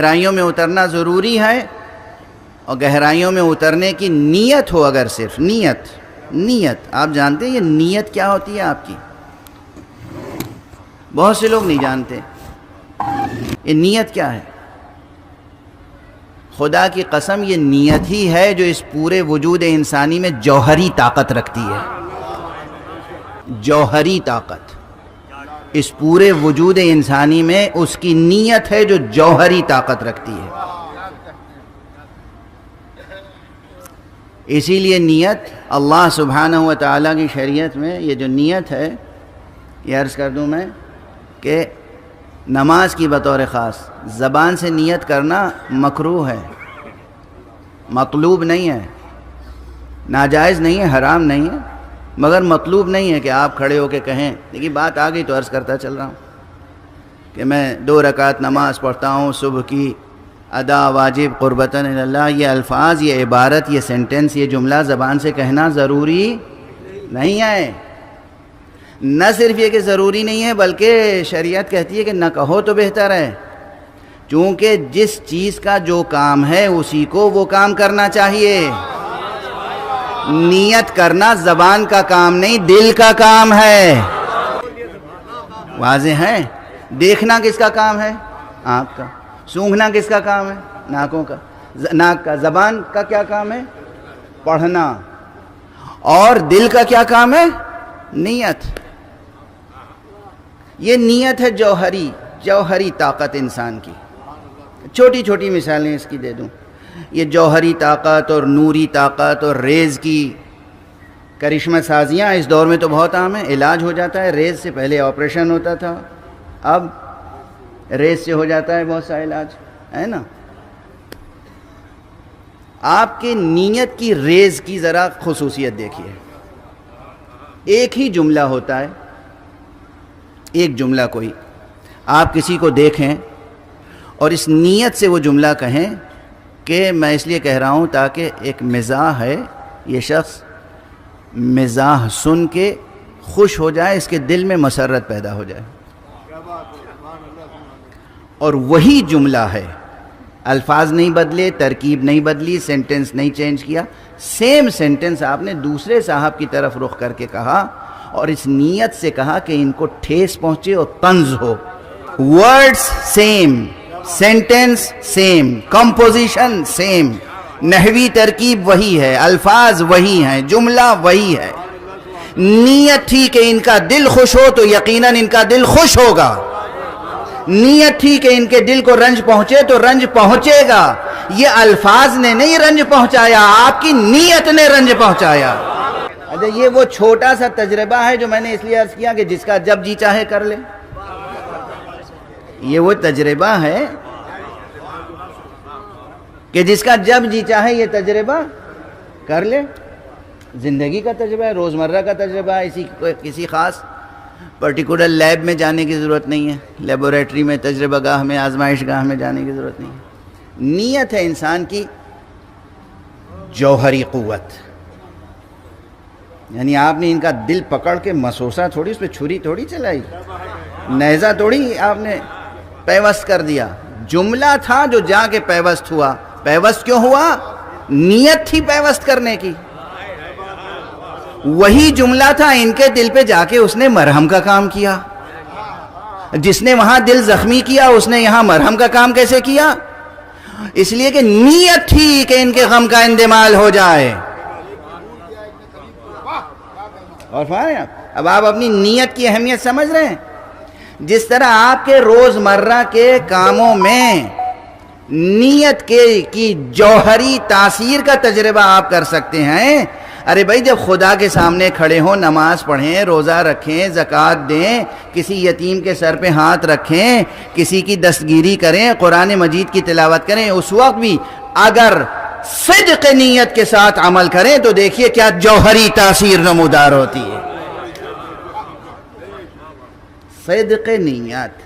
گہرائیوں میں اترنا ضروری ہے، اور گہرائیوں میں اترنے کی نیت ہو، اگر صرف نیت آپ جانتے ہیں یہ نیت کیا ہوتی ہے آپ کی؟ بہت سے لوگ نہیں جانتے یہ نیت کیا ہے۔ خدا کی قسم یہ نیت ہی ہے جو اس پورے وجود انسانی میں جوہری طاقت رکھتی ہے۔ جوہری طاقت اس پورے وجود انسانی میں اس کی نیت ہے جو جوہری طاقت رکھتی ہے۔ اسی لیے نیت اللہ سبحانہ و تعالیٰ کی شریعت میں یہ جو نیت ہے، یہ عرض کر دوں میں کہ نماز کی بطور خاص زبان سے نیت کرنا مکروہ ہے، مطلوب نہیں ہے، ناجائز نہیں ہے، حرام نہیں ہے، مگر مطلوب نہیں ہے کہ آپ کھڑے ہو کے کہیں۔ دیکھیے بات آ گئی تو عرض کرتا چل رہا ہوں کہ میں 2 رکعت نماز پڑھتا ہوں صبح کی، ادا واجب قربتاً اللہ، یہ الفاظ، یہ عبارت، یہ سینٹنس، یہ جملہ زبان سے کہنا ضروری نہیں ہے۔ نہ صرف یہ کہ ضروری نہیں ہے بلکہ شریعت کہتی ہے کہ نہ کہو تو بہتر ہے، چونکہ جس چیز کا جو کام ہے اسی کو وہ کام کرنا چاہیے۔ نیت کرنا زبان کا کام نہیں، دل کا کام ہے۔ واضح ہے؟ دیکھنا کس کا کام ہے؟ آنکھ کا۔ سونگھنا کس کا کام ہے؟ ناک کا۔ زبان کا کیا کام ہے؟ پڑھنا۔ اور دل کا کیا کام ہے؟ نیت۔ یہ نیت ہے جوہری طاقت انسان کی۔ چھوٹی چھوٹی مثالیں اس کی دے دوں۔ یہ جوہری طاقت اور نوری طاقت اور ریز کی کرشمہ سازیاں اس دور میں تو بہت عام ہیں۔ علاج ہو جاتا ہے ریز سے، پہلے آپریشن ہوتا تھا، اب ریز سے ہو جاتا ہے بہت سا علاج، ہے نا؟ آپ کی نیت کی ریز کی ذرا خصوصیت دیکھیے۔ ایک ہی جملہ ہوتا ہے، ایک جملہ کوئی آپ کسی کو دیکھیں اور اس نیت سے وہ جملہ کہیں کہ میں اس لیے کہہ رہا ہوں تاکہ ایک مزاح ہے، یہ شخص مزاح سن کے خوش ہو جائے، اس کے دل میں مسرت پیدا ہو جائے، اور وہی جملہ ہے، الفاظ نہیں بدلے، ترکیب نہیں بدلی، سینٹنس نہیں چینج کیا، سیم سینٹنس آپ نے دوسرے صاحب کی طرف رخ کر کے کہا اور اس نیت سے کہا کہ ان کو ٹھیس پہنچے اور طنز ہو۔ Words same, sentence same, composition same, نحوی ترکیب وہی ہے، الفاظ وہی ہیں، جملہ وہی ہے۔ نیت تھی کہ ان کا دل خوش ہو تو یقیناً ان کا دل خوش ہوگا، نیت تھی کہ ان کے دل کو رنج پہنچے تو رنج پہنچے گا۔ یہ الفاظ نے نہیں رنج پہنچایا، آپ کی نیت نے رنج پہنچایا۔ اچھا یہ وہ چھوٹا سا تجربہ ہے جو میں نے اس لیے عرض کیا کہ جس کا جب جی چاہے کر لے، یہ وہ تجربہ ہے کہ جس کا جب جی چاہے یہ تجربہ کر لے۔ زندگی کا تجربہ ہے، روزمرہ کا تجربہ ہے، کسی خاص پرٹیکولر لیب میں جانے کی ضرورت نہیں ہے، لیبوریٹری میں، تجربہ گاہ میں، آزمائش گاہ میں جانے کی ضرورت نہیں ہے۔ نیت ہے انسان کی جوہری قوت، یعنی آپ نے ان کا دل پکڑ کے مسوسہ تھوڑی، اس پہ چھری تھوڑی چلائی، نیزہ تھوڑی آپ نے پیوست کر دیا، جملہ تھا جو جا کے پیوست ہوا۔ پیوست کیوں ہوا؟ نیت تھی پیوست کرنے کی۔ وہی جملہ تھا، ان کے دل پہ جا کے اس نے مرہم کا کام کیا۔ جس نے وہاں دل زخمی کیا اس نے یہاں مرہم کا کام کیسے کیا؟ اس لیے کہ نیت تھی کہ ان کے غم کا اندمال ہو جائے۔ اور اب آپ اپنی نیت کی اہمیت سمجھ رہے ہیں؟ جس طرح آپ کے روزمرہ کے کاموں میں نیت کی جوہری تاثیر کا تجربہ آپ کر سکتے ہیں۔ ارے بھائی جب خدا کے سامنے کھڑے ہوں، نماز پڑھیں، روزہ رکھیں، زکوٰۃ دیں، کسی یتیم کے سر پہ ہاتھ رکھیں، کسی کی دستگیری کریں، قرآن مجید کی تلاوت کریں، اس وقت بھی اگر صدق نیت کے ساتھ عمل کریں تو دیکھیے کیا جوہری تاثیر نمودار ہوتی ہے۔ صدق نیت۔